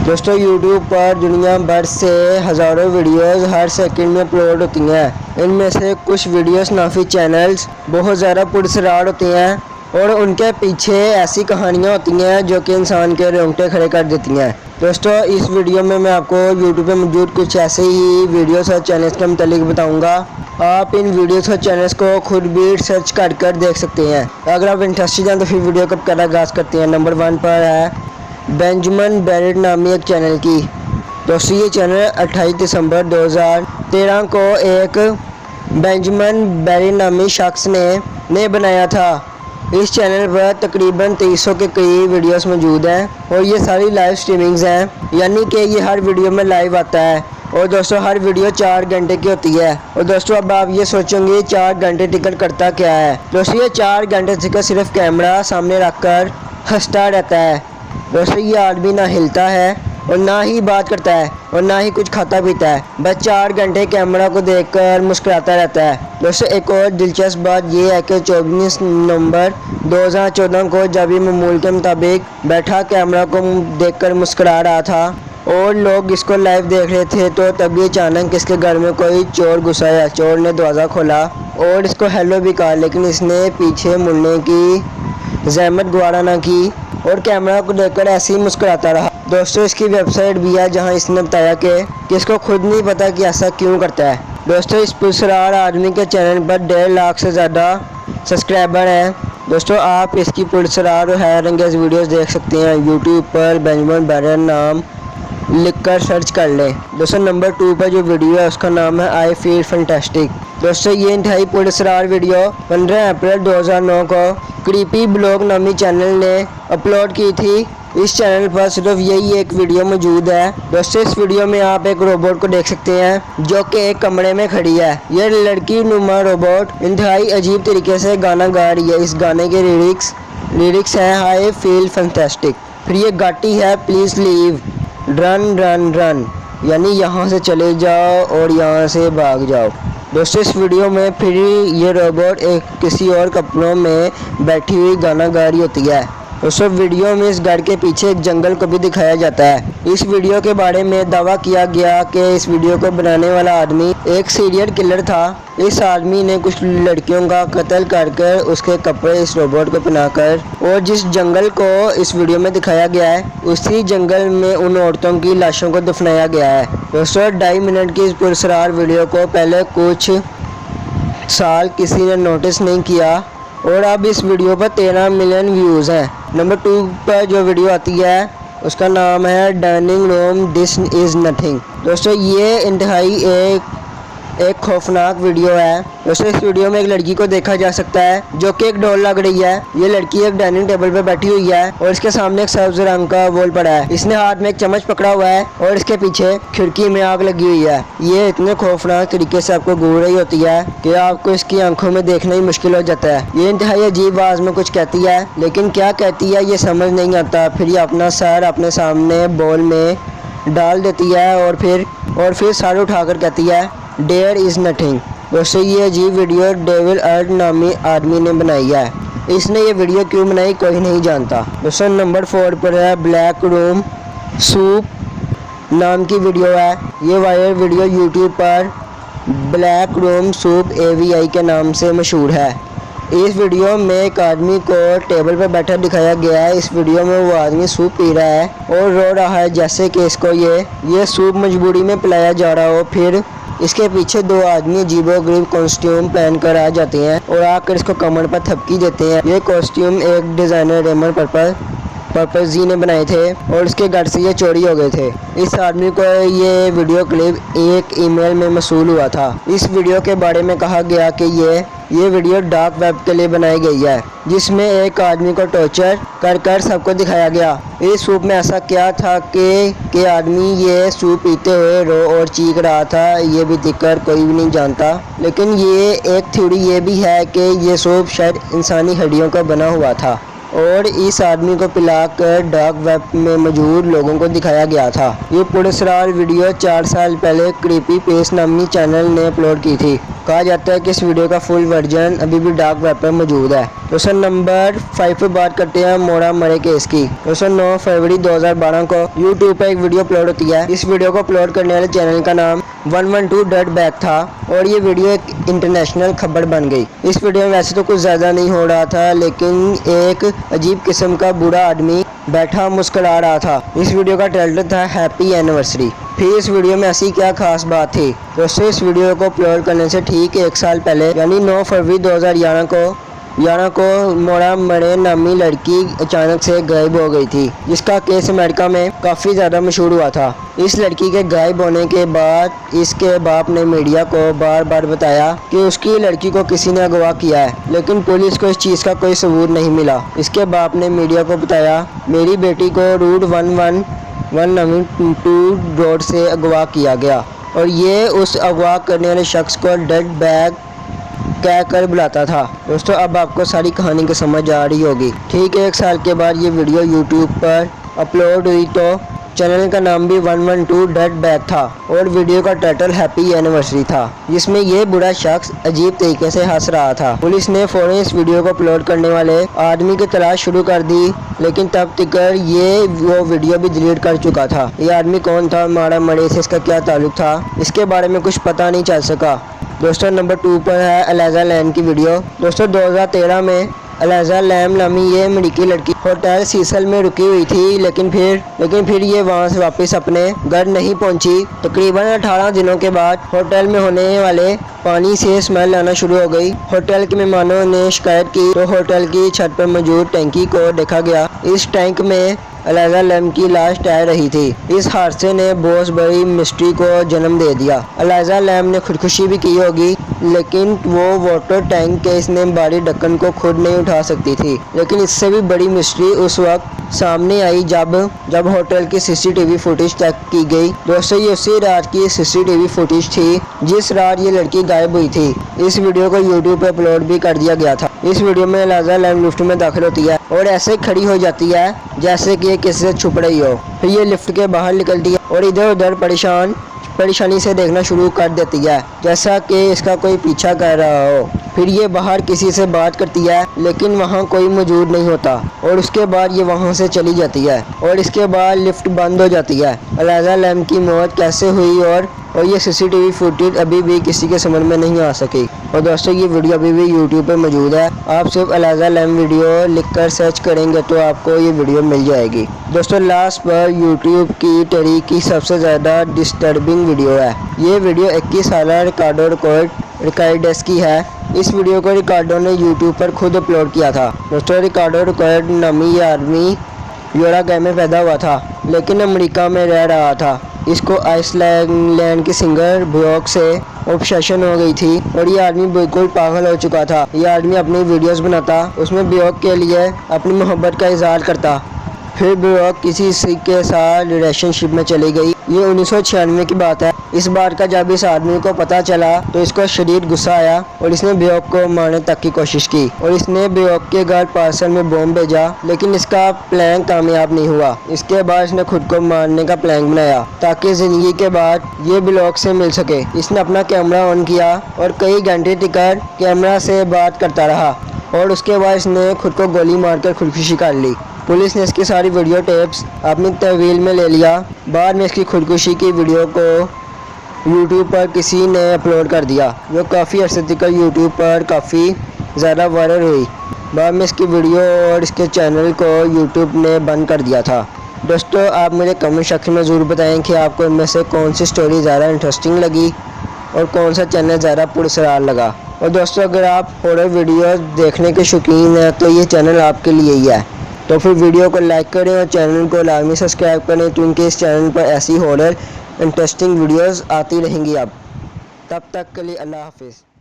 दोस्तों यूट्यूब पर दुनिया भर से हज़ारों वीडियोस हर सेकंड में अपलोड होती हैं। इनमें से कुछ वीडियोस नाफी चैनल्स बहुत ज़्यादा पुरस्कार होती हैं और उनके पीछे ऐसी कहानियाँ होती हैं जो कि इंसान के रोंगटे खड़े कर देती हैं। दोस्तों इस वीडियो में मैं आपको यूट्यूब पे मौजूद कुछ ऐसे ही वीडियोस और चैनल्स के मुतालिक बताऊँगा। आप इन वीडियोस और चैनल्स को खुद भी सर्च कर देख सकते हैं। अगर आप इंटरेस्टेड हैं तो फिर वीडियो को पहले आगाज़ करते हैं। नंबर 1 पर है बेंजामिन बैरेट नामी एक चैनल की। दोस्तों ये चैनल 28 दिसंबर 2013 को एक बेंजामिन बैरेट नामी शख्स ने बनाया था। इस चैनल पर तकरीबन 300 के करीब वीडियोस मौजूद हैं और ये सारी लाइव स्ट्रीमिंग्स हैं, यानी कि ये हर वीडियो में लाइव आता है। और दोस्तों हर वीडियो 4 घंटे की होती है। और दोस्तों अब आप ये सोचेंगे 4 घंटे टिकट करता क्या है। दोस्तों ये 4 घंटे टिकट सिर्फ कैमरा सामने रखकर हंसता रहता है। दोस्तों ये आदमी ना हिलता है और ना ही बात करता है और ना ही कुछ खाता पीता है, बस 4 घंटे कैमरा को देखकर मुस्कुराता रहता है। दोस्तों एक और दिलचस्प बात यह है कि 24 नवंबर 2014 को जब ये मामूल के मुताबिक बैठा कैमरा को देखकर मुस्कुरा रहा था और लोग इसको लाइव देख रहे थे, तो तभी अचानक इसके घर में कोई चोर घुसा आया। चोर ने दरवाज़ा खोला और इसको हेलो भी कहा, लेकिन इसने पीछे मुड़ने की ज़हमत गवारा ना की और कैमरा को देखकर ऐसे ही मुस्कुराता रहा। दोस्तों इसकी वेबसाइट भी है जहां इसने बताया कि इसको खुद नहीं पता कि ऐसा क्यों करता है। दोस्तों इस पुरस्कार आदमी के चैनल पर 1.5 लाख से ज़्यादा सब्सक्राइबर हैं। दोस्तों आप इसकी पुरस्कार और हैरंगेज वीडियोस देख सकते हैं। यूट्यूब पर बेंजामिन बैरेट नाम लिखकर सर्च कर लें। दोस्तों नंबर 2 पर जो वीडियो है उसका नाम है आई फील फैंटास्टिक। दोस्तों ये इंतहाई पुरस्कार वीडियो 15 अप्रैल 2009 को क्रीपी ब्लॉग नामी चैनल ने अपलोड की थी। इस चैनल पर सिर्फ यही एक वीडियो मौजूद है। दोस्तों इस वीडियो में आप एक रोबोट को देख सकते हैं जो कि एक कमरे में खड़ी है। ये लड़की नुमा रोबोट इंतहाई अजीब तरीके से गाना गा रही है। इस गाने के लिरिक्स हैं आई फील फैंटास्टिक। फिर ये गाती है please leave, run run run, यानी यहाँ से चले जाओ और यहाँ से भाग जाओ। दोस्तों इस वीडियो में फिर ये रोबोट एक किसी और कपड़ों में बैठी हुई गाना गा रही होती है। दोस्तों वीडियो में इस घर के पीछे एक जंगल को भी दिखाया जाता है। इस वीडियो के बारे में दावा किया गया कि इस वीडियो को बनाने वाला आदमी एक सीरियल किलर था। इस आदमी ने कुछ लड़कियों का कत्ल कर उसके कपड़े इस रोबोट को पहनाकर, और जिस जंगल को इस वीडियो में दिखाया गया है उसी जंगल में उन औरतों की लाशों को दफनाया गया है। दोस्तों 2.5 मिनट की इस पुरस्कार वीडियो को पहले कुछ साल किसी ने नोटिस नहीं किया और अब इस वीडियो पर 13 मिलियन व्यूज़ हैं। नंबर 2 पर जो वीडियो आती है उसका नाम है dining room this is nothing. दोस्तों ये इंतहाई एक खौफनाक वीडियो है। दोस्तों इस वीडियो में एक लड़की को देखा जा सकता है जो कि एक डॉल लग रही है। ये लड़की एक डाइनिंग टेबल पे बैठी हुई है और इसके सामने एक सब्ज रंग का बोल पड़ा है। इसने हाथ में एक चम्मच पकड़ा हुआ है और इसके पीछे खिड़की में आग लगी हुई है। ये इतने खौफनाक तरीके से आपको घूर रही होती है कि आपको इसकी आंखों में देखना ही मुश्किल हो जाता है। ये इंतहाई अजीब आवाज़ में कुछ कहती है, लेकिन क्या कहती है ये समझ नहीं आता। फिर ये अपना सर अपने सामने बॉल में डाल देती है और फिर सर उठाकर कहती है देयर इज़ नथिंग। दोस्तों ये अजीब वीडियो डेविल अर्ट नामी आदमी ने बनाई है। इसने ये वीडियो क्यों बनाई कोई नहीं जानता। दोस्तों नंबर 4 पर है ब्लैक रूम सूप नाम की वीडियो है। ये वायरल वीडियो यूट्यूब पर ब्लैक रूम सूप AVI के नाम से मशहूर है। इस वीडियो में एक आदमी को टेबल पर बैठा दिखाया गया है। इस वीडियो में वो आदमी सूप पी रहा है और रो रहा है जैसे कि इसको ये सूप मजबूरी में पिलाया जा रहा हो। फिर इसके पीछे 2 आदमी अजीबोगरीब कॉस्ट्यूम पहनकर आ जाते हैं और आकर इसको कमर पर थपकी देते हैं। ये कॉस्ट्यूम एक डिज़ाइनर रेमंड पर्पस जी ने बनाए थे और इसके घर से ये चोरी हो गए थे। इस आदमी को ये वीडियो क्लिप एक ईमेल में मौसूल हुआ था। इस वीडियो के बारे में कहा गया कि ये वीडियो डार्क वेब के लिए बनाई गई है, जिसमें एक आदमी को टॉर्चर कर सबको दिखाया गया। इस सूप में ऐसा क्या था कि आदमी ये सूप पीते हुए रो और चीख रहा था, ये भी दिखकर कोई भी नहीं जानता। लेकिन ये एक थ्योरी ये भी है कि ये सूप शायद इंसानी हड्डियों का बना हुआ था और इस आदमी को पिलाकर डार्क वेब में मौजूद लोगों को दिखाया गया था। ये पुरस्कार वीडियो 4 साल पहले क्रीपी पेस नामी चैनल ने अपलोड की थी। कहा जाता है कि इस वीडियो का फुल वर्जन अभी भी डार्क वेब पर मौजूद है। दोस्तों नंबर 5 पर बात करते हैं मोड़ा मरे केस की। दोस्तों 9 फरवरी 2012 को यूट्यूब पर एक वीडियो अपलोड होती है। इस वीडियो को अपलोड करने वाले चैनल का नाम 112.back था और ये वीडियो एक इंटरनेशनल खबर बन गई। इस वीडियो में वैसे तो कुछ ज़्यादा नहीं हो रहा था, लेकिन एक अजीब किस्म का बूढ़ा आदमी बैठा मुस्कुरा रहा था। इस वीडियो का टाइटल था हैप्पी एनिवर्सरी। फिर इस वीडियो में ऐसी क्या खास बात थी? दोस्तों इस वीडियो को अपलोड करने से ठीक 1 साल पहले यानी 9 फरवरी 2011 को मोड़ा मरे नामी लड़की अचानक से गायब हो गई थी, जिसका केस अमेरिका में काफ़ी ज़्यादा मशहूर हुआ था। इस लड़की के गायब होने के बाद इसके बाप ने मीडिया को बार बार बताया कि उसकी लड़की को किसी ने अगवा किया है, लेकिन पुलिस को इस चीज़ का कोई सबूत नहीं मिला। इसके बाप ने मीडिया को बताया, मेरी बेटी को रूट 111 रोड से अगवा किया गया और ये उस अगवा करने वाले शख्स को डेड बैग कह कर बुलाता था। दोस्तों अब आपको सारी कहानी की समझ आ रही होगी। ठीक 1 साल के बाद ये वीडियो यूट्यूब पर अपलोड हुई तो चैनल का नाम भी 112.back था और वीडियो का टाइटल हैप्पी एनिवर्सरी था, जिसमें ये बुरा शख्स अजीब तरीके से हंस रहा था। पुलिस ने फौरन इस वीडियो को अपलोड करने वाले आदमी की तलाश शुरू कर दी, लेकिन तब तक वो वीडियो भी डिलीट कर चुका था। ये आदमी कौन था, मोड़ा मरे से इसका क्या ताल्लुक था, इसके बारे में कुछ पता नहीं चल सका। दोस्तों नंबर 2 पर है एलिजा लैम की वीडियो। दोस्तों 2013 में एलिजा लैम नामी ये अमेरिकी लड़की होटल सीसल में रुकी हुई थी, लेकिन फिर ये वहां से वापस अपने घर नहीं पहुंची। तकरीबन 18 दिनों के बाद होटल में होने वाले पानी से स्मेल आना शुरू हो गई। होटल के मेहमानों ने शिकायत की तो होटल की छत पर मौजूद टैंकी को देखा गया। इस टैंक में एलिजा लैम की लाश तैर रही थी। इस हादसे ने बहुत बड़ी मिस्ट्री को जन्म दे दिया। एलिजा लैम ने खुदकुशी भी की होगी, लेकिन वो वाटर टैंक के इसने बारी ढक्कन को खुद नहीं उठा सकती थी। लेकिन इससे भी बड़ी मिस्ट्री उस वक्त सामने आई जब होटल की सीसीटीवी फुटेज चेक की गई। दोस्तों ये उसी रात की सीसीटीवी फुटेज थी जिस रात ये लड़की गायब हुई थी। इस वीडियो को यूट्यूब पर अपलोड भी कर दिया गया था। इस वीडियो में एलिजा लैम लिफ्ट में दाखिल होती है और ऐसे खड़ी हो जाती है जैसे कि ये किसी से छुप रही हो। फिर ये लिफ्ट के बाहर निकलती है और इधर उधर परेशानी से देखना शुरू कर देती है, जैसा कि इसका कोई पीछा कर रहा हो। फिर ये बाहर किसी से बात करती है, लेकिन वहाँ कोई मौजूद नहीं होता और उसके बाद ये वहाँ से चली जाती है और इसके बाद लिफ्ट बंद हो जाती है। एलिजा लैम की मौत कैसे हुई और ये सीसीटीवी फुटेज अभी भी किसी के समझ में नहीं आ सकी। और दोस्तों ये वीडियो अभी भी यूट्यूब पर मौजूद है। आप सिर्फ एलिजा लैम वीडियो लिखकर सर्च करेंगे तो आपको ये वीडियो मिल जाएगी। दोस्तों लास्ट पर यूट्यूब की तारीख की सबसे ज़्यादा डिस्टर्बिंग वीडियो है। ये वीडियो 21 साल रिकार्डो रिकार्डेस की है। इस वीडियो को रिकार्डो ने यूट्यूब पर खुद अपलोड किया था। दोस्तों रिकार्डो रिकॉर्ड नामी ये आदमी यूरागाय में पैदा हुआ था, लेकिन अमेरिका में रह रहा था। इसको आइसलैंड के सिंगर बियोक से ऑब्सेशन हो गई थी और ये आदमी बिल्कुल पागल हो चुका था। ये आदमी अपनी वीडियोस बनाता, उसमें बियोक के लिए अपनी मोहब्बत का इजहार करता। फिर बियोक किसी के साथ रिलेशनशिप में चली गई। ये 1996 की बात है। इस बात का जब इस आदमी को पता चला तो इसको शदीद गुस्सा आया और इसने बियोक को मारने तक की कोशिश की और इसने बियोक के घर पार्सल में बॉम्ब भेजा, लेकिन इसका प्लान कामयाब नहीं हुआ। इसके बाद इसने खुद को मारने का प्लान बनाया ताकि जिंदगी के बाद ये बियोक से मिल सके। इसने अपना कैमरा ऑन किया और कई घंटे टिकर कैमरा से बात करता रहा और उसके बाद इसने खुद को गोली मारकर खुदकुशी कर ली। पुलिस ने इसकी सारी वीडियो टेप्स अपनी तहवील में ले लिया। बाद में इसकी खुदकुशी की वीडियो को यूट्यूब पर किसी ने अपलोड कर दिया, जो काफ़ी अरसे तक यूट्यूब पर काफ़ी ज़्यादा वायरल हुई। बाद में इसकी वीडियो और इसके चैनल को यूट्यूब ने बंद कर दिया था। दोस्तों आप मुझे कमेंट सेक्शन में ज़रूर बताएं कि आपको इनमें से कौन सी स्टोरी ज़्यादा इंटरेस्टिंग लगी और कौन सा चैनल ज़्यादा पुरअसरार लगा। और दोस्तों अगर आप हॉरर वीडियो देखने के शौकीन हैं तो ये चैनल आपके लिए ही है। तो फिर वीडियो को लाइक करें और चैनल को लाजमी सब्सक्राइब करें, क्योंकि इस चैनल पर ऐसी हॉरर इंटरेस्टिंग वीडियोस आती रहेंगी। अब तब तक के लिए अल्लाह हाफिज़।